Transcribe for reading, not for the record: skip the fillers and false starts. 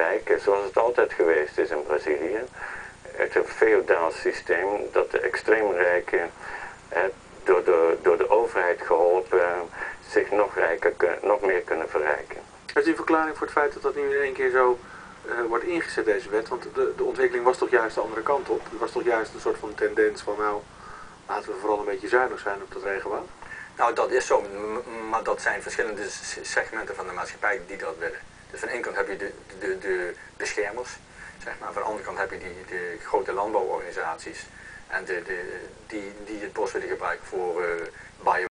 verrijken, zoals het altijd geweest is in Brazilië. Het een feodaal systeem dat de extreem rijken door de overheid geholpen zich nog meer kunnen verrijken. Is die verklaring voor het feit dat dat nu in één keer zo wordt ingezet, deze wet? Want de ontwikkeling was toch juist de andere kant op? Het was toch juist een soort van tendens van nou, laten we vooral een beetje zuinig zijn op dat regenwoud? Nou, dat is zo, maar dat zijn verschillende segmenten van de maatschappij die dat willen. Dus van de ene kant heb je de beschermers, zeg maar. Van de andere kant heb je de grote landbouworganisaties en die het bos willen gebruiken voor